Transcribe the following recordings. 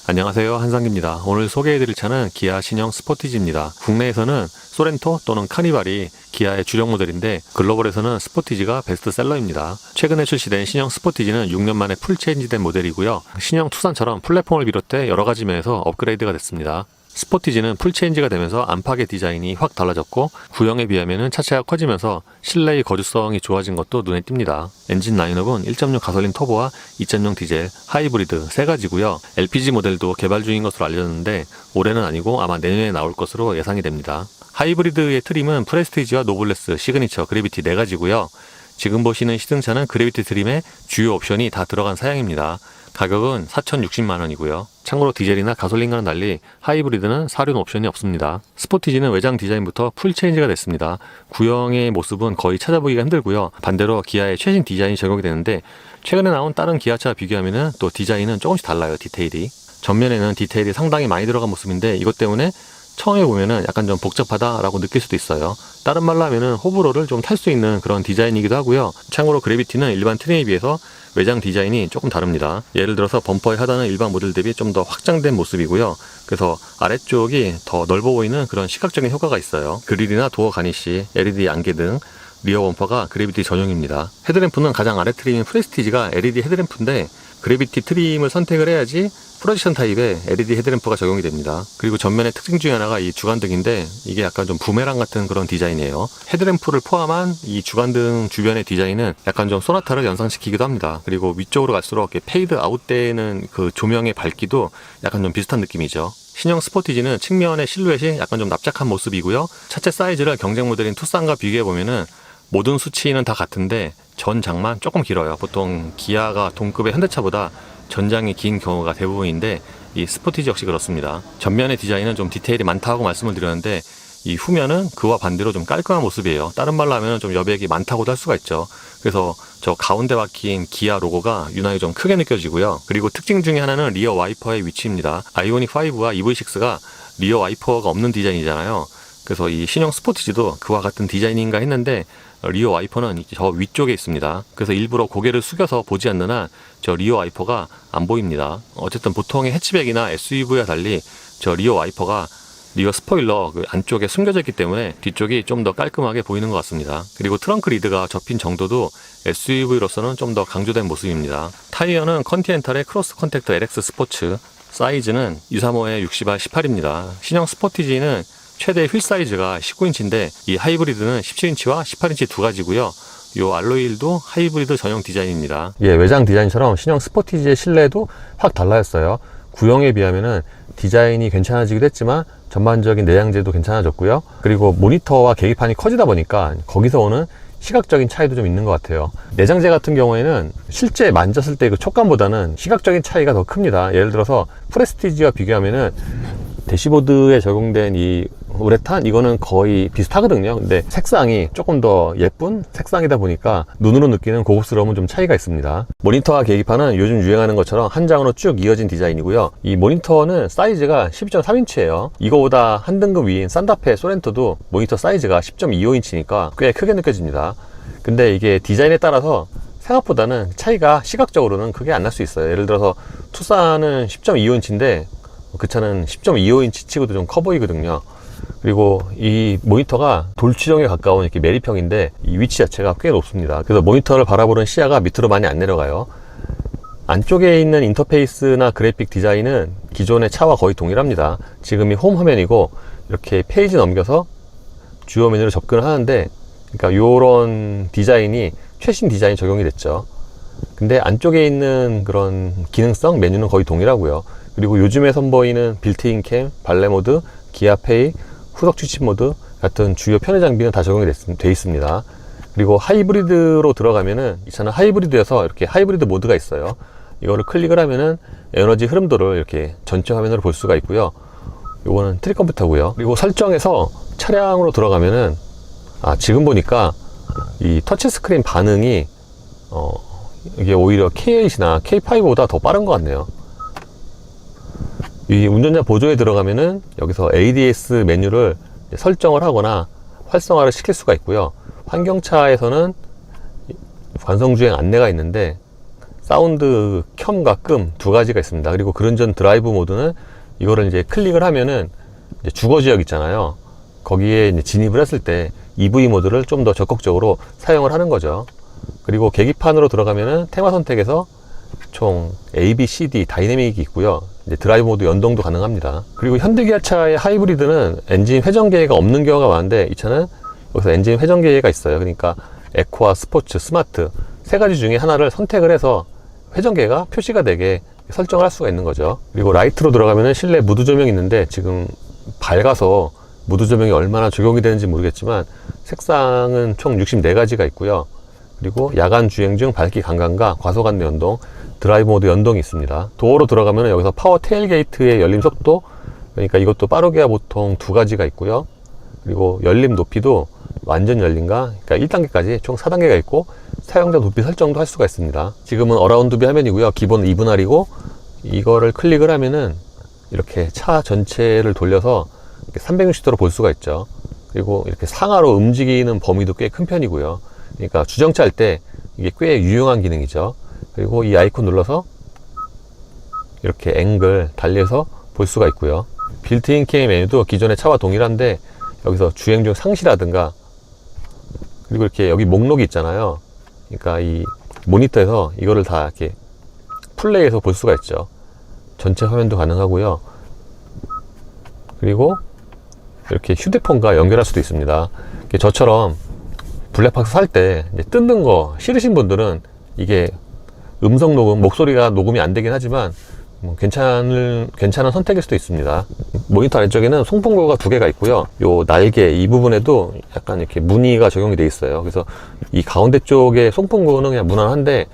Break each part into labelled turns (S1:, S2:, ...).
S1: 안녕하세요, 한상기입니다. 오늘 소개해드릴 차는 기아 신형 스포티지입니다. 국내에서는 소렌토 또는 카니발이 기아의 주력 모델인데 글로벌에서는 스포티지가 베스트셀러입니다. 최근에 출시된 신형 스포티지는 6년 만에 풀 체인지된 모델이고요. 신형 투싼처럼 플랫폼을 비롯해 여러 가지 면에서 업그레이드가 됐습니다. 스포티지는 풀체인지가 되면서 안팎의 디자인이 확 달라졌고 구형에 비하면 차체가 커지면서 실내의 거주성이 좋아진 것도 눈에 띕니다. 엔진 라인업은 1.6 가솔린 터보와 2.0 디젤, 하이브리드 세 가지고요. LPG 모델도 개발 중인 것으로 알려졌는데 올해는 아니고 아마 내년에 나올 것으로 예상이 됩니다. 하이브리드의 트림은 프레스티지와 노블레스, 시그니처, 그래비티 네 가지고요. 지금 보시는 시승차는 그래비티 트림에 주요 옵션이 다 들어간 사양입니다. 가격은 4,060만원이고요. 참고로 디젤이나 가솔린과는 달리 하이브리드는 사륜 옵션이 없습니다. 스포티지는 외장 디자인부터 풀 체인지가 됐습니다. 구형의 모습은 거의 찾아보기가 힘들고요. 반대로 기아의 최신 디자인이 적용이 되는데 최근에 나온 다른 기아차와 비교하면 또 디자인은 조금씩 달라요. 디테일이. 전면에는 디테일이 상당히 많이 들어간 모습인데 이것 때문에 처음에 보면은 약간 좀 복잡하다라고 느낄 수도 있어요. 다른 말로 하면은 호불호를 좀 탈 수 있는 그런 디자인이기도 하고요. 참고로 그래비티는 일반 트림에 비해서 외장 디자인이 조금 다릅니다. 예를 들어서 범퍼의 하단은 일반 모델 대비 좀 더 확장된 모습이고요. 그래서 아래쪽이 더 넓어 보이는 그런 시각적인 효과가 있어요. 그릴이나 도어 가니쉬, LED 안개 등 리어 범퍼가 그래비티 전용입니다. 헤드램프는 가장 아래 트림인 프레스티지가 LED 헤드램프인데 그래비티 트림을 선택을 해야지 프로젝션 타입의 LED 헤드램프가 적용이 됩니다. 그리고 전면의 특징 중에 하나가 이 주간등인데 이게 약간 좀 부메랑 같은 그런 디자인이에요. 헤드램프를 포함한 이 주간등 주변의 디자인은 약간 좀 소나타를 연상시키기도 합니다. 그리고 위쪽으로 갈수록 이렇게 페이드 아웃되는 그 조명의 밝기도 약간 좀 비슷한 느낌이죠. 신형 스포티지는 측면의 실루엣이 약간 좀 납작한 모습이고요. 차체 사이즈를 경쟁 모델인 투싼과 비교해보면은 모든 수치는 다 같은데 전장만 조금 길어요. 보통 기아가 동급의 현대차보다 전장이 긴 경우가 대부분인데 이 스포티지 역시 그렇습니다. 전면의 디자인은 좀 디테일이 많다고 말씀을 드렸는데 이 후면은 그와 반대로 좀 깔끔한 모습이에요. 다른 말로 하면 좀 여백이 많다고도 할 수가 있죠. 그래서 저 가운데 박힌 기아 로고가 유난히 좀 크게 느껴지고요. 그리고 특징 중에 하나는 리어 와이퍼의 위치입니다. 아이오닉 5와 EV6가 리어 와이퍼가 없는 디자인이잖아요. 그래서 이 신형 스포티지도 그와 같은 디자인인가 했는데 리어 와이퍼는 저 위쪽에 있습니다. 그래서 일부러 고개를 숙여서 보지 않는 한 저 리어 와이퍼가 안 보입니다. 어쨌든 보통의 해치백이나 SUV와 달리 저 리어 와이퍼가 리어 스포일러 그 안쪽에 숨겨져 있기 때문에 뒤쪽이 좀 더 깔끔하게 보이는 것 같습니다. 그리고 트렁크 리드가 접힌 정도도 SUV로서는 좀 더 강조된 모습입니다. 타이어는 컨티넨탈의 크로스 컨택터 LX 스포츠, 사이즈는 235에 60R 18입니다. 신형 스포티지는 최대 휠 사이즈가 19인치인데 이 하이브리드는 17인치와 18인치 두 가지고요. 요 알로이일도 하이브리드 전용 디자인입니다. 예, 외장 디자인처럼 신형 스포티지의 실내도 확 달라졌어요. 구형에 비하면은 디자인이 괜찮아지기도 했지만 전반적인 내장재도 괜찮아졌고요. 그리고 모니터와 계기판이 커지다 보니까 거기서 오는 시각적인 차이도 좀 있는 것 같아요. 내장재 같은 경우에는 실제 만졌을 때 그 촉감보다는 시각적인 차이가 더 큽니다. 예를 들어서 프레스티지와 비교하면은 대시보드에 적용된 이 우레탄 이거는 거의 비슷하거든요. 근데 색상이 조금 더 예쁜 색상이다 보니까 눈으로 느끼는 고급스러움은 좀 차이가 있습니다. 모니터와 계기판은 요즘 유행하는 것처럼 한 장으로 쭉 이어진 디자인이고요. 이 모니터는 사이즈가 12.3인치예요 이거보다 한 등급 위인 산타페 소렌토도 모니터 사이즈가 10.25인치니까 꽤 크게 느껴집니다. 근데 이게 디자인에 따라서 생각보다는 차이가 시각적으로는 크게 안 날 수 있어요. 예를 들어서 투싼은 10.25인치인데 그 차는 10.25인치 치고도 좀 커 보이거든요. 그리고 이 모니터가 돌출형에 가까운 이렇게 메리평인데 이 위치 자체가 꽤 높습니다. 그래서 모니터를 바라보는 시야가 밑으로 많이 안 내려가요. 안쪽에 있는 인터페이스나 그래픽 디자인은 기존의 차와 거의 동일합니다. 지금이 홈 화면이고 이렇게 페이지 넘겨서 주요 메뉴로 접근을 하는데 그러니까 요런 디자인이 최신 디자인이 적용이 됐죠. 근데 안쪽에 있는 그런 기능성 메뉴는 거의 동일하고요. 그리고 요즘에 선보이는 빌트인 캠, 발레 모드, 기아페이, 후석 취침 모드 같은 주요 편의 장비는 다 적용이 돼 있습니다. 그리고 하이브리드로 들어가면은 이 차는 하이브리드여서 이렇게 하이브리드 모드가 있어요. 이거를 클릭을 하면은 에너지 흐름도를 이렇게 전체 화면으로 볼 수가 있고요. 요거는 트릭 컴퓨터고요. 그리고 설정에서 차량으로 들어가면은 지금 보니까 이 터치 스크린 반응이 이게 오히려 K8이나 K5보다 더 빠른 것 같네요. 이 운전자 보조에 들어가면은 여기서 ADS 메뉴를 설정을 하거나 활성화를 시킬 수가 있고요. 환경차에서는 관성주행 안내가 있는데 사운드 켬과 끔 두 가지가 있습니다. 그리고 그른전 드라이브 모드는 이거를 이제 클릭을 하면은 이제 주거 지역 있잖아요. 거기에 이제 진입을 했을 때 EV 모드를 좀 더 적극적으로 사용을 하는 거죠. 그리고 계기판으로 들어가면은 테마 선택에서 총 A, B, C, D 다이내믹이 있고요. 이제 드라이브 모드 연동도 가능합니다. 그리고 현대기아차의 하이브리드는 엔진 회전 계기가 없는 경우가 많은데 이 차는 여기서 엔진 회전 계기가 있어요. 그러니까 에코와 스포츠, 스마트 세 가지 중에 하나를 선택을 해서 회전 계기가 표시가 되게 설정을 할 수가 있는 거죠. 그리고 라이트로 들어가면은 실내 무드 조명이 있는데 지금 밝아서 무드 조명이 얼마나 적용이 되는지 모르겠지만 색상은 총 64가지가 있고요. 그리고 야간 주행 중 밝기 감감과 과속 안내 연동, 드라이브 모드 연동이 있습니다. 도어로 들어가면 여기서 파워 테일게이트의 열림 속도, 그러니까 이것도 빠르게야 보통 2가지가 있고요. 그리고 열림 높이도 완전 열림과 그러니까 1단계까지 총 4단계가 있고 사용자 높이 설정도 할 수가 있습니다. 지금은 어라운드 뷰 화면이고요. 기본 2분할이고 이거를 클릭을 하면은 이렇게 차 전체를 돌려서 360도로 볼 수가 있죠. 그리고 이렇게 상하로 움직이는 범위도 꽤 큰 편이고요. 그러니까 주정차 할 때 이게 꽤 유용한 기능이죠. 그리고 이 아이콘 눌러서 이렇게 앵글 달리해서 볼 수가 있고요. 빌트인 K 메뉴도 기존의 차와 동일한데 여기서 주행 중 상시라든가 그리고 이렇게 여기 목록이 있잖아요. 그러니까 이 모니터에서 이거를 다 이렇게 플레이해서 볼 수가 있죠. 전체 화면도 가능하고요. 그리고 이렇게 휴대폰과 연결할 수도 있습니다. 저처럼 블랙박스 살 때 뜯는 거 싫으신 분들은 이게 음성 녹음, 목소리가 녹음이 안 되긴 하지만 괜찮은 선택일 수도 있습니다. 모니터 아래쪽에는 송풍구가 2개가 있고요. 요 날개 이 부분에도 약간 이렇게 무늬가 적용이 되어 있어요. 그래서 이 가운데 쪽에 송풍구는 그냥 무난한데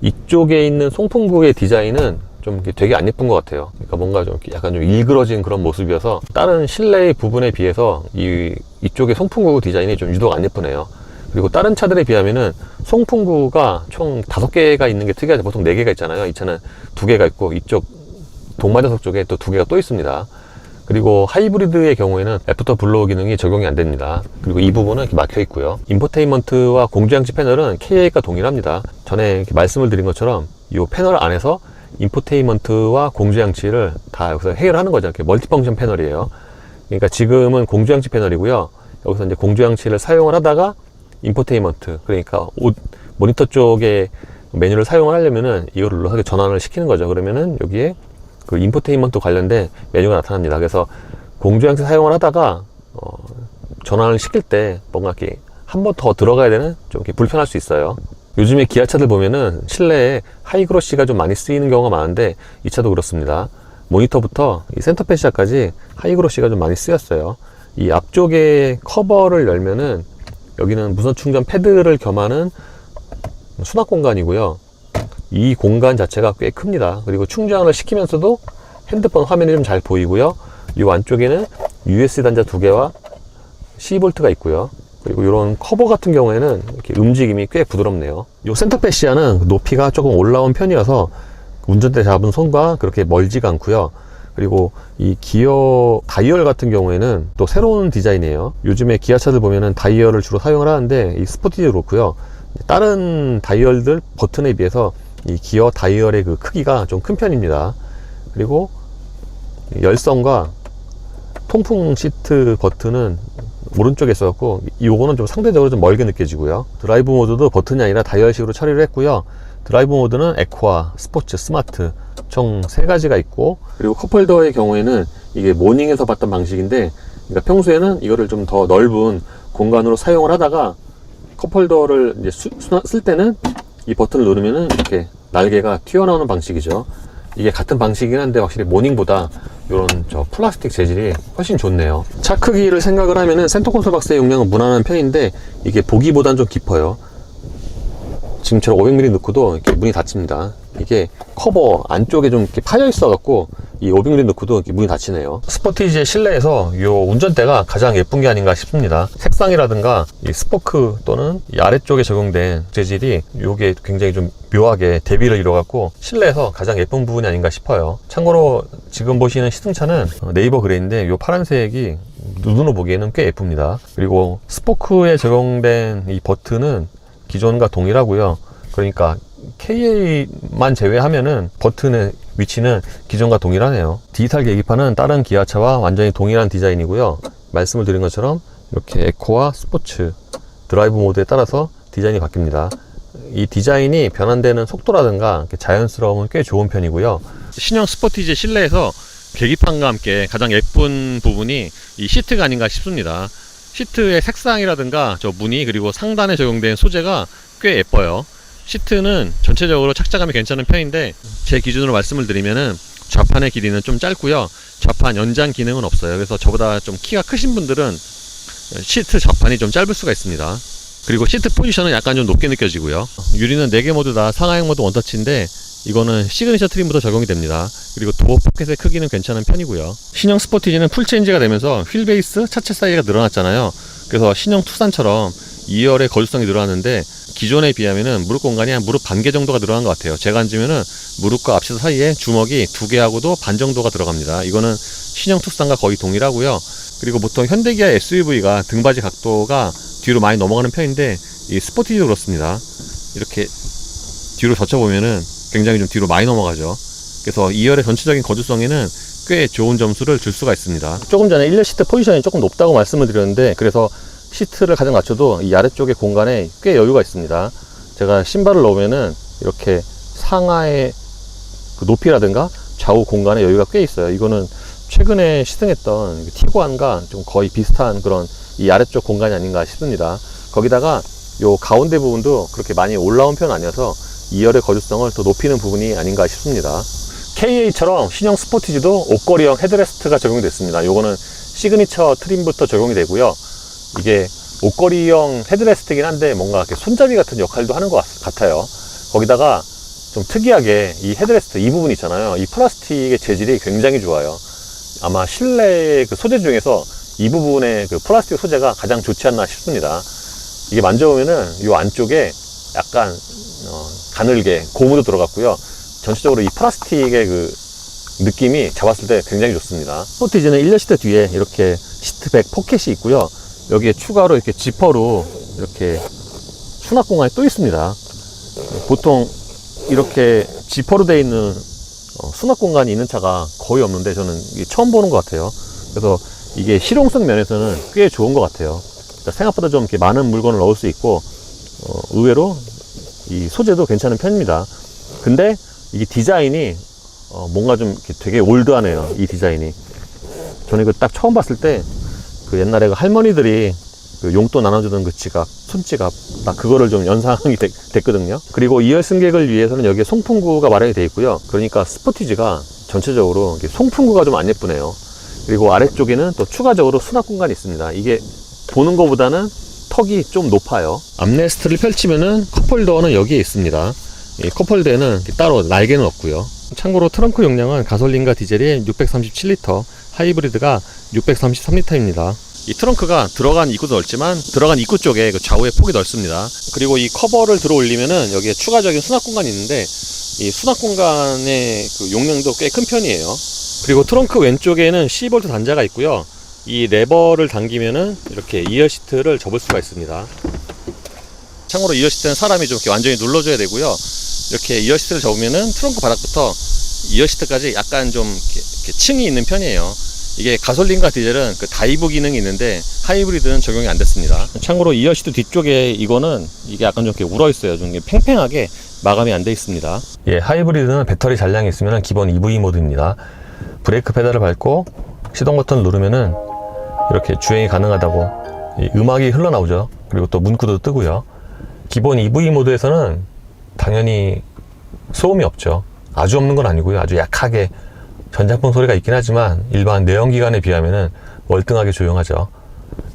S1: 이쪽에 있는 송풍구의 디자인은 좀 되게 안 예쁜 것 같아요. 그러니까 뭔가 좀 약간 좀 일그러진 그런 모습이어서 다른 실내 부분에 비해서 이쪽의 송풍구 디자인이 좀 유독 안 예쁘네요. 그리고 다른 차들에 비하면은 송풍구가 총 5개가 있는 게 특이하죠. 보통 4개가 있잖아요. 이 차는 2개가 있고 이쪽 동마좌석 쪽에 또 2개가 또 있습니다. 그리고 하이브리드의 경우에는 애프터 블로우 기능이 적용이 안 됩니다. 그리고 이 부분은 이렇게 막혀 있고요. 인포테인먼트와 공조장치 패널은 KA가 동일합니다. 전에 이렇게 말씀을 드린 것처럼 이 패널 안에서 인포테인먼트와 공조장치를 다 여기서 해결하는 거죠. 이렇게 멀티펑션 패널이에요. 그러니까 지금은 공조장치 패널이고요. 여기서 이제 공조장치를 사용을 하다가 인포테인먼트, 그러니까 모니터 쪽에 메뉴를 사용을 하려면은 이거를 눌러서 전환을 시키는 거죠. 그러면은 여기에 그 인포테인먼트 관련된 메뉴가 나타납니다. 그래서 공조장치 사용을 하다가 전환을 시킬 때 뭔가 이렇게 한 번 더 들어가야 되는 좀 이렇게 불편할 수 있어요. 요즘에 기아차들 보면은 실내에 하이그로시가 좀 많이 쓰이는 경우가 많은데 이 차도 그렇습니다. 모니터부터 이 센터 패시아까지 하이그로시가 좀 많이 쓰였어요. 이 앞쪽에 커버를 열면은 여기는 무선 충전 패드를 겸하는 수납 공간이고요. 이 공간 자체가 꽤 큽니다. 그리고 충전을 시키면서도 핸드폰 화면이 좀 잘 보이고요. 이 안쪽에는 USB 단자 2개와 C볼트가 있고요. 그리고 이런 커버 같은 경우에는 이렇게 움직임이 꽤 부드럽네요. 이 센터 패시아는 높이가 조금 올라온 편이어서 운전대 잡은 손과 그렇게 멀지가 않고요. 그리고 이 기어 다이얼 같은 경우에는 또 새로운 디자인이에요. 요즘에 기아차들 보면은 다이얼을 주로 사용을 하는데 이 스포티지도 그렇고요. 다른 다이얼들 버튼에 비해서 이 기어 다이얼의 그 크기가 좀 큰 편입니다. 그리고 열선과 통풍 시트 버튼은 오른쪽에 있었고 요거는 좀 상대적으로 좀 멀게 느껴지고요. 드라이브 모드도 버튼이 아니라 다이얼식으로 처리를 했고요. 드라이브 모드는 에코와 스포츠, 스마트 총 3가지가 있고, 그리고 컵홀더의 경우에는 이게 모닝에서 봤던 방식인데, 그러니까 평소에는 이거를 좀 더 넓은 공간으로 사용을 하다가 컵홀더를 이제 쓸 때는 이 버튼을 누르면은 이렇게 날개가 튀어나오는 방식이죠. 이게 같은 방식이긴 한데 확실히 모닝보다 이런 플라스틱 재질이 훨씬 좋네요. 차 크기를 생각을 하면은 센터 콘솔 박스의 용량은 무난한 편인데 이게 보기보단 좀 깊어요. 지금처럼 500mm 넣고도 이렇게 문이 닫힙니다. 이게 커버 안쪽에 좀 이렇게 파여 있어 갖고 이 500mm 넣고도 이렇게 문이 닫히네요. 스포티지의 실내에서 이 운전대가 가장 예쁜 게 아닌가 싶습니다. 색상이라든가 이 스포크 또는 이 아래쪽에 적용된 재질이 이게 굉장히 좀 묘하게 대비를 이뤄 갖고 실내에서 가장 예쁜 부분이 아닌가 싶어요. 참고로 지금 보시는 시승차는 네이버 그레이인데 이 파란색이 눈으로 보기에는 꽤 예쁩니다. 그리고 스포크에 적용된 이 버튼은 기존과 동일하고요. 그러니까 KA만 제외하면은 버튼의 위치는 기존과 동일하네요. 디지털 계기판은 다른 기아차와 완전히 동일한 디자인이고요. 말씀을 드린 것처럼 이렇게 에코와 스포츠, 드라이브 모드에 따라서 디자인이 바뀝니다. 이 디자인이 변환되는 속도라든가 자연스러움은 꽤 좋은 편이고요. 신형 스포티지 실내에서 계기판과 함께 가장 예쁜 부분이 이 시트가 아닌가 싶습니다. 시트의 색상이라든가 저 무늬 그리고 상단에 적용된 소재가 꽤 예뻐요. 시트는 전체적으로 착자감이 괜찮은 편인데 제 기준으로 말씀을 드리면은 좌판의 길이는 좀 짧고요. 좌판 연장 기능은 없어요. 그래서 저보다 좀 키가 크신 분들은 시트 좌판이 좀 짧을 수가 있습니다. 그리고 시트 포지션은 약간 좀 높게 느껴지고요. 유리는 4개 모두 다 상하향 모드 원터치인데 이거는 시그니처 트림부터 적용이 됩니다. 그리고 도어 포켓의 크기는 괜찮은 편이고요. 신형 스포티지는 풀체인지가 되면서 휠 베이스 차체 사이즈가 늘어났잖아요. 그래서 신형 투싼처럼 2열의 거주성이 늘어났는데 기존에 비하면은 무릎 공간이 한 무릎 반 개 정도가 늘어난 것 같아요. 제가 앉으면은 무릎과 앞시트 사이에 주먹이 2개하고도 반 정도가 들어갑니다. 이거는 신형 투싼과 거의 동일하고요. 그리고 보통 현대기아 SUV가 등받이 각도가 뒤로 많이 넘어가는 편인데 이 스포티지도 그렇습니다. 이렇게 뒤로 젖혀보면은 굉장히 좀 뒤로 많이 넘어가죠. 그래서 2열의 전체적인 거주성에는 꽤 좋은 점수를 줄 수가 있습니다. 조금 전에 1열 시트 포지션이 조금 높다고 말씀을 드렸는데 그래서 시트를 가장 낮춰도 이 아래쪽의 공간에 꽤 여유가 있습니다. 제가 신발을 넣으면은 이렇게 상하의 그 높이라든가 좌우 공간에 여유가 꽤 있어요. 이거는 최근에 시승했던 티구안과 좀 거의 비슷한 그런 이 아래쪽 공간이 아닌가 싶습니다. 거기다가 요 가운데 부분도 그렇게 많이 올라온 편은 아니어서 2열의 거주성을 더 높이는 부분이 아닌가 싶습니다. KA처럼 신형 스포티지도 옷걸이형 헤드레스트가 적용이 됐습니다. 요거는 시그니처 트림부터 적용이 되고요. 이게 옷걸이형 헤드레스트이긴 한데 뭔가 이렇게 손잡이 같은 역할도 하는 것 같아요. 거기다가 좀 특이하게 이 헤드레스트 이 부분 있잖아요. 이 플라스틱의 재질이 굉장히 좋아요. 아마 실내 그 소재 중에서 이 부분의 그 플라스틱 소재가 가장 좋지 않나 싶습니다. 이게 만져보면은 이 안쪽에 약간 가늘게 고무도 들어갔고요. 전체적으로 이 플라스틱의 그 느낌이 잡았을 때 굉장히 좋습니다. 스포티지는 1열 시트 뒤에 이렇게 시트백 포켓이 있고요. 여기에 추가로 이렇게 지퍼로 이렇게 수납 공간이 또 있습니다. 보통 이렇게 지퍼로 되어 있는 수납 공간이 있는 차가 거의 없는데 저는 이게 처음 보는 것 같아요. 그래서 이게 실용성 면에서는 꽤 좋은 것 같아요. 생각보다 좀 이렇게 많은 물건을 넣을 수 있고 의외로 이 소재도 괜찮은 편입니다. 근데 이게 디자인이 뭔가 좀 되게 올드하네요. 이 디자인이 저는 이거 딱 처음 봤을 때 그 옛날에 그 할머니들이 그 용돈 나눠주던 그 지갑, 손지갑 딱 그거를 좀 연상이 됐거든요. 그리고 2열 승객을 위해서는 여기에 송풍구가 마련이 되어 있고요. 그러니까 스포티지가 전체적으로 송풍구가 좀 안 예쁘네요. 그리고 아래쪽에는 또 추가적으로 수납 공간이 있습니다. 이게 보는 것보다는 턱이 좀 높아요. 암레스트를 펼치면은 컵홀더는 여기에 있습니다. 이 컵홀더에는 따로 날개는 없고요. 참고로 트렁크 용량은 가솔린과 디젤이 637리터, 하이브리드가 633리터입니다. 이 트렁크가 들어간 입구도 넓지만 들어간 입구 쪽에 그 좌우에 폭이 넓습니다. 그리고 이 커버를 들어 올리면은 여기에 추가적인 수납 공간이 있는데 이 수납 공간의 그 용량도 꽤 큰 편이에요. 그리고 트렁크 왼쪽에는 12V 단자가 있고요. 이 레버를 당기면은 이렇게 2열 시트를 접을 수가 있습니다. 참고로 2열 시트는 사람이 좀 이렇게 완전히 눌러줘야 되고요. 이렇게 2열 시트를 접으면은 트렁크 바닥부터 2열 시트까지 약간 좀 이렇게 층이 있는 편이에요. 이게 가솔린과 디젤은 그 다이브 기능이 있는데 하이브리드는 적용이 안 됐습니다. 참고로 2열 시트 뒤쪽에 이거는 이게 약간 좀 이렇게 울어 있어요. 좀 팽팽하게 마감이 안 돼 있습니다. 예, 하이브리드는 배터리 잔량이 있으면 기본 EV 모드입니다. 브레이크 페달을 밟고 시동 버튼을 누르면은 이렇게 주행이 가능하다고 음악이 흘러나오죠. 그리고 또 문구도 뜨고요. 기본 EV 모드에서는 당연히 소음이 없죠. 아주 없는 건 아니고요. 아주 약하게 전장풍 소리가 있긴 하지만 일반 내연기관에 비하면은 월등하게 조용하죠.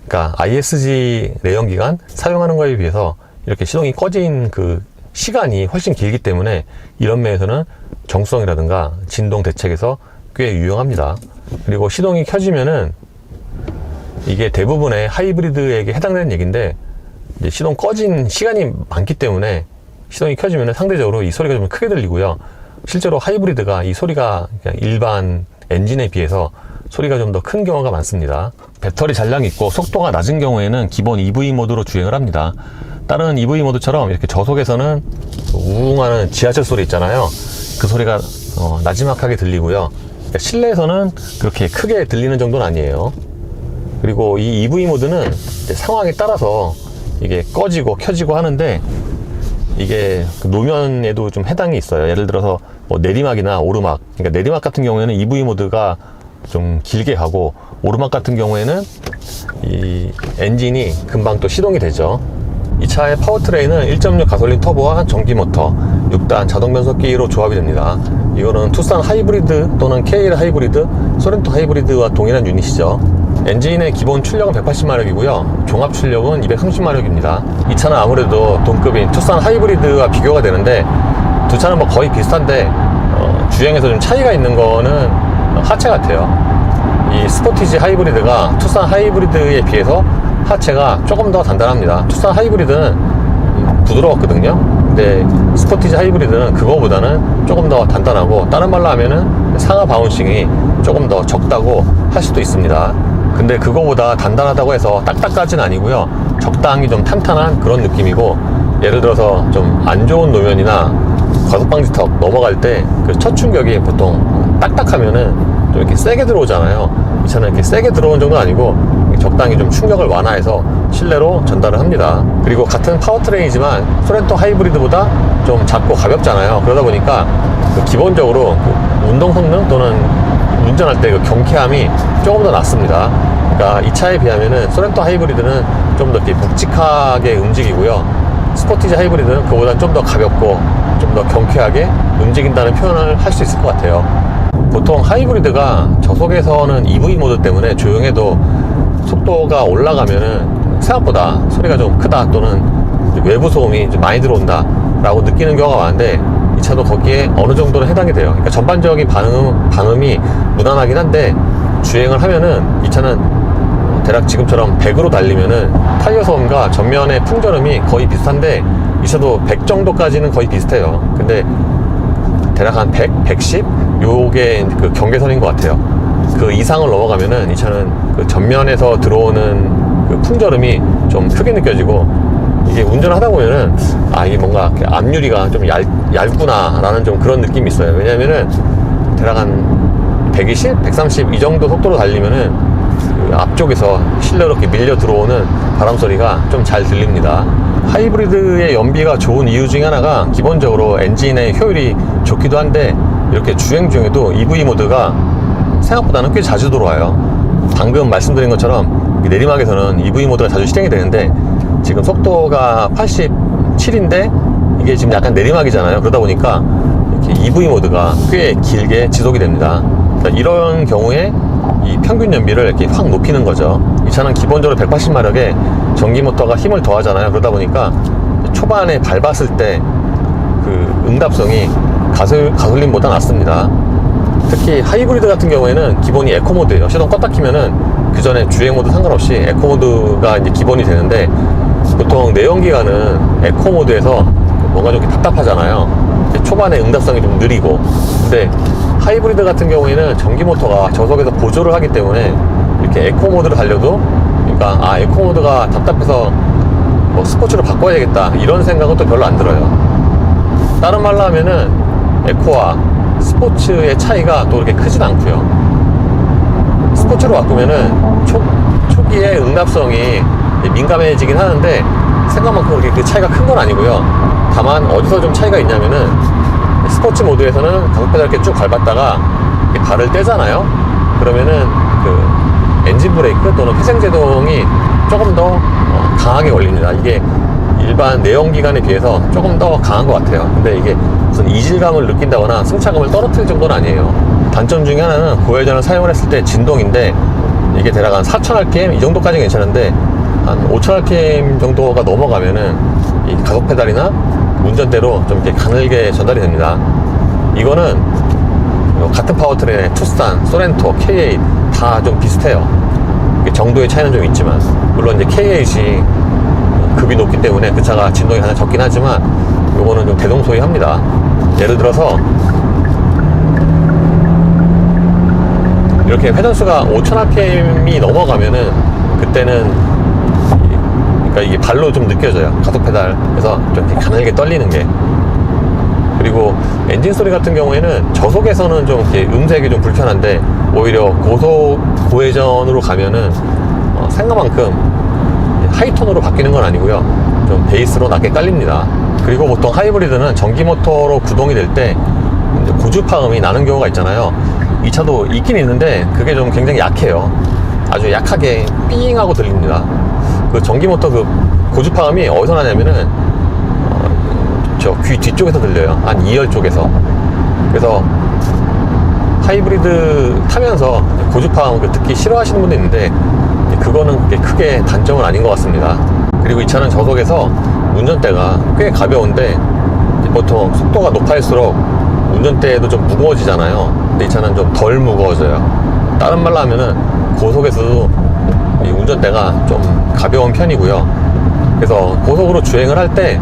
S1: 그러니까 ISG 내연기관 사용하는 거에 비해서 이렇게 시동이 꺼진 그 시간이 훨씬 길기 때문에 이런 면에서는 정수성이라든가 진동 대책에서 꽤 유용합니다. 그리고 시동이 켜지면은 이게 대부분의 하이브리드에게 해당되는 얘기인데 이제 시동 꺼진 시간이 많기 때문에 시동이 켜지면 상대적으로 이 소리가 좀 크게 들리고요. 실제로 하이브리드가 이 소리가 일반 엔진에 비해서 소리가 좀 더 큰 경우가 많습니다. 배터리 잔량이 있고 속도가 낮은 경우에는 기본 EV 모드로 주행을 합니다. 다른 EV 모드처럼 이렇게 저속에서는 우웅하는 지하철 소리 있잖아요. 그 소리가 나지막하게 들리고요. 실내에서는 그렇게 크게 들리는 정도는 아니에요. 그리고 이 EV 모드는 상황에 따라서 이게 꺼지고 켜지고 하는데, 이게 노면에도 좀 해당이 있어요. 예를 들어서 뭐 내리막이나 오르막, 그러니까 내리막 같은 경우에는 EV 모드가 좀 길게 가고, 오르막 같은 경우에는 이 엔진이 금방 또 시동이 되죠. 이 차의 파워트레인은 1.6 가솔린 터보와 전기 모터, 6단 자동 변속기로 조합이 됩니다. 이거는 투싼 하이브리드 또는 KL 하이브리드, 소렌토 하이브리드와 동일한 유닛이죠. 엔진의 기본 출력은 180마력이고요. 종합 출력은 230마력입니다. 이 차는 아무래도 동급인 투싼 하이브리드와 비교가 되는데, 두 차는 뭐 거의 비슷한데 주행에서 좀 차이가 있는 거는 하체 같아요. 이 스포티지 하이브리드가 투싼 하이브리드에 비해서 하체가 조금 더 단단합니다. 투싼 하이브리드는 부드러웠거든요. 근데 스포티지 하이브리드는 그거보다는 조금 더 단단하고, 다른 말로 하면은 상하 바운싱이 조금 더 적다고 할 수도 있습니다. 근데 그거보다 단단하다고 해서 딱딱까지는 아니고요. 적당히 좀 탄탄한 그런 느낌이고, 예를 들어서 좀 안 좋은 노면이나 과속방지턱 넘어갈 때 그 첫 충격이 보통 딱딱하면은 좀 이렇게 세게 들어오잖아요. 이 차는 이렇게 세게 들어온 정도는 아니고 적당히 좀 충격을 완화해서 실내로 전달을 합니다. 그리고 같은 파워트레인이지만 소렌토 하이브리드보다 좀 작고 가볍잖아요. 그러다 보니까 기본적으로 운동 성능 또는 운전할 때 그 경쾌함이 조금 더 낮습니다. 그러니까 이 차에 비하면은 소렌토 하이브리드는 좀 더 이렇게 묵직하게 움직이고요. 스포티지 하이브리드는 그보다 좀 더 가볍고 좀 더 경쾌하게 움직인다는 표현을 할 수 있을 것 같아요. 보통 하이브리드가 저속에서는 EV 모드 때문에 조용해도 속도가 올라가면은 생각보다 소리가 좀 크다, 또는 외부 소음이 좀 많이 들어온다 라고 느끼는 경우가 많은데, 이 차도 거기에 어느 정도는 해당이 돼요. 그러니까 전반적인 방음이 무난하긴 한데, 주행을 하면은 이 차는 대략 지금처럼 100으로 달리면은 타이어 소음과 전면의 풍절음이 거의 비슷한데, 이 차도 100 정도까지는 거의 비슷해요. 근데 대략 한 100, 110? 요게 그 경계선인 것 같아요. 그 이상을 넘어가면은 이 차는 그 전면에서 들어오는 그 풍절음이 좀 크게 느껴지고, 이게 운전을 하다 보면은 이게 뭔가 앞유리가 좀 얇구나 라는 좀 그런 느낌이 있어요. 왜냐면은 대략 한 120, 130 이 정도 속도로 달리면은 그 앞쪽에서 실내로 이렇게 밀려 들어오는 바람 소리가 좀 잘 들립니다. 하이브리드의 연비가 좋은 이유 중에 하나가 기본적으로 엔진의 효율이 좋기도 한데, 이렇게 주행 중에도 EV 모드가 생각보다는 꽤 자주 들어와요. 방금 말씀드린 것처럼 내리막에서는 EV 모드가 자주 실행이 되는데, 지금 속도가 87인데 이게 지금 약간 내리막이잖아요. 그러다 보니까 이렇게 EV 모드가 꽤 길게 지속이 됩니다. 그러니까 이런 경우에 이 평균 연비를 이렇게 확 높이는 거죠. 이 차는 기본적으로 180마력에 전기 모터가 힘을 더하잖아요. 그러다 보니까 초반에 밟았을 때 그 응답성이 가솔린보다 낫습니다. 특히 하이브리드 같은 경우에는 기본이 에코 모드예요. 시동 껐다 키면은 그 전에 주행 모드 상관없이 에코 모드가 이제 기본이 되는데, 보통 내연기관은 에코 모드에서 뭔가 좀 답답하잖아요. 초반에 응답성이 좀 느리고. 근데 하이브리드 같은 경우에는 전기 모터가 저속에서 보조를 하기 때문에 이렇게 에코 모드를 달려도, 그러니까 에코 모드가 답답해서 뭐 스포츠로 바꿔야 되겠다 이런 생각은 또 별로 안 들어요. 다른 말로 하면은 에코와 스포츠의 차이가 또 그렇게 크진 않고요. 스포츠로 바꾸면은 초기에 응답성이 민감해지긴 하는데, 생각만큼 그렇게 그 차이가 큰 건 아니고요. 다만 어디서 좀 차이가 있냐면은, 스포츠 모드에서는 가속 페달 이렇게 쭉 밟았다가 이렇게 발을 떼잖아요. 그러면은 그 엔진 브레이크 또는 회생제동이 조금 더 강하게 걸립니다. 이게 일반 내연기관에 비해서 조금 더 강한 것 같아요. 근데 이게 무슨 이질감을 느낀다거나 승차감을 떨어뜨릴 정도는 아니에요. 단점 중에 하나는 고회전을 사용을 했을 때 진동인데, 이게 대략 한 4000rpm 이 정도까지 괜찮은데, 한 5000rpm 정도가 넘어가면은 이 가속 페달이나 운전대로 좀 이렇게 가늘게 전달이 됩니다. 이거는 같은 파워트레인의 투싼, 소렌토, K8 다 좀 비슷해요. 정도의 차이는 좀 있지만, 물론 이제 K8이 급이 높기 때문에 그 차가 진동이 가장 적긴 하지만, 요거는 좀 대동소이합니다. 예를 들어서 이렇게 회전수가 5000rpm이 넘어가면은, 그때는 그러니까 이게 발로 좀 느껴져요. 가속 페달에서 좀 이렇게 가늘게 떨리는 게. 그리고 엔진 소리 같은 경우에는 저속에서는 좀 이렇게 음색이 좀 불편한데, 오히려 고속 고회전으로 가면은 생각만큼 하이톤으로 바뀌는 건 아니고요, 좀 베이스로 낮게 깔립니다. 그리고 보통 하이브리드는 전기 모터로 구동이 될 때 고주파음이 나는 경우가 있잖아요. 이 차도 있긴 있는데 그게 좀 굉장히 약해요. 아주 약하게 삥 하고 들립니다. 그 전기 모터 그 고주파음이 어디서 나냐면은 저 귀 뒤쪽에서 들려요. 한 2열 쪽에서. 그래서 하이브리드 타면서 고주파음 듣기 싫어하시는 분도 있는데, 그거는 그렇게 크게 단점은 아닌 것 같습니다. 그리고 이 차는 저속에서 운전대가 꽤 가벼운데, 보통 속도가 높아질수록 운전대도 좀 무거워지잖아요. 근데 이 차는 좀 덜 무거워져요. 다른 말로 하면은 고속에서도 이 운전대가 좀 가벼운 편이고요. 그래서 고속으로 주행을 할 때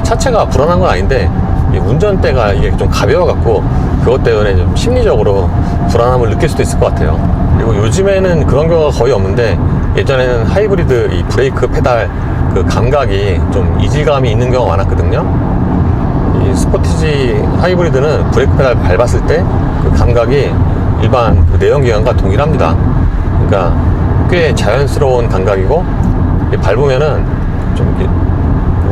S1: 차체가 불안한 건 아닌데, 이 운전대가 이게 좀 가벼워갖고 그것 때문에 좀 심리적으로 불안함을 느낄 수도 있을 것 같아요. 그리고 요즘에는 그런 경우가 거의 없는데, 예전에는 하이브리드 이 브레이크 페달 그 감각이 좀 이질감이 있는 경우가 많았거든요. 이 스포티지 하이브리드는 브레이크 페달 밟았을 때 그 감각이 일반 그 내연기관과 동일합니다. 그러니까 꽤 자연스러운 감각이고, 밟으면은 좀 이렇게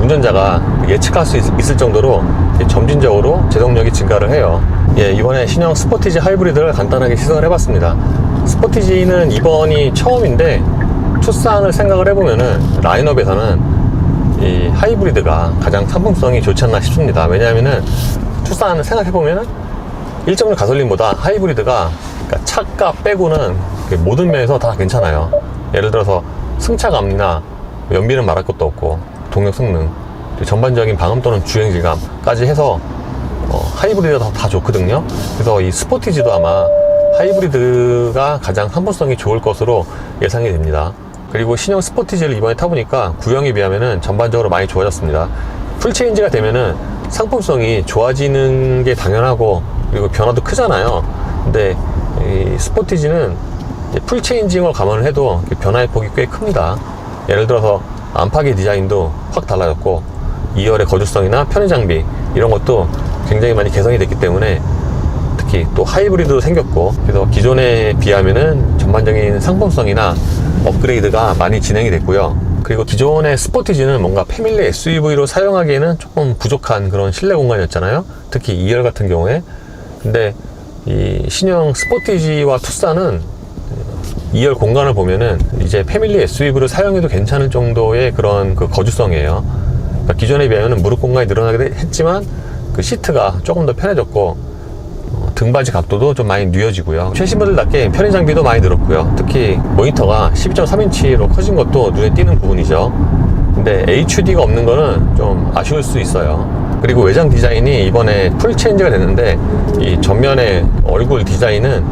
S1: 운전자가 예측할 수 있을 정도로 점진적으로 제동력이 증가를 해요. 예, 이번에 신형 스포티지 하이브리드를 간단하게 시승을 해봤습니다. 스포티지는 이번이 처음인데, 투싼을 생각을 해보면은 라인업에서는 이 하이브리드가 가장 상품성이 좋지 않나 싶습니다. 왜냐하면은 투싼을 생각해보면은 1.6 가솔린보다 하이브리드가, 그러니까 차값 빼고는 모든 면에서 다 괜찮아요. 예를 들어서 승차감이나 연비는 말할 것도 없고, 동력 성능, 전반적인 방음 또는 주행 질감까지 해서 하이브리드가 다 좋거든요. 그래서 이 스포티지도 아마 하이브리드가 가장 상품성이 좋을 것으로 예상이 됩니다. 그리고 신형 스포티지를 이번에 타보니까 구형에 비하면은 전반적으로 많이 좋아졌습니다. 풀체인지가 되면은 상품성이 좋아지는 게 당연하고, 그리고 변화도 크잖아요. 근데 이 스포티지는 풀체인징을 감안을 해도 변화의 폭이 꽤 큽니다. 예를 들어서 안팎의 디자인도 확 달라졌고, 2열의 거주성이나 편의 장비 이런 것도 굉장히 많이 개선이 됐기 때문에, 특히 또 하이브리드도 생겼고, 그래서 기존에 비하면은 전반적인 상품성이나 업그레이드가 많이 진행이 됐고요. 그리고 기존의 스포티지는 뭔가 패밀리 SUV로 사용하기에는 조금 부족한 그런 실내 공간이었잖아요. 특히 2열 같은 경우에. 근데 이 신형 스포티지와 투싼은 2열 공간을 보면은 이제 패밀리 SUV로 사용해도 괜찮을 정도의 그런 그 거주성이에요. 그러니까 기존에 비하면 무릎 공간이 늘어나게 했지만 그 시트가 조금 더 편해졌고, 등받이 각도도 좀 많이 뉘어지고요. 최신 모델답게 편의 장비도 많이 늘었고요. 특히 모니터가 12.3인치로 커진 것도 눈에 띄는 부분이죠. 근데 HUD가 없는 거는 좀 아쉬울 수 있어요. 그리고 외장 디자인이 이번에 풀 체인지가 됐는데, 이 전면의 얼굴 디자인은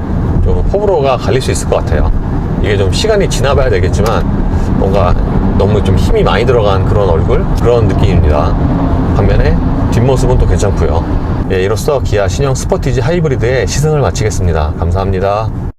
S1: 좀 호불호가 갈릴 수 있을 것 같아요. 이게 좀 시간이 지나봐야 되겠지만 뭔가 너무 좀 힘이 많이 들어간 그런 얼굴, 그런 느낌입니다. 반면에 뒷모습은 또 괜찮고요. 예, 이로써 기아 신형 스포티지 하이브리드의 시승을 마치겠습니다. 감사합니다.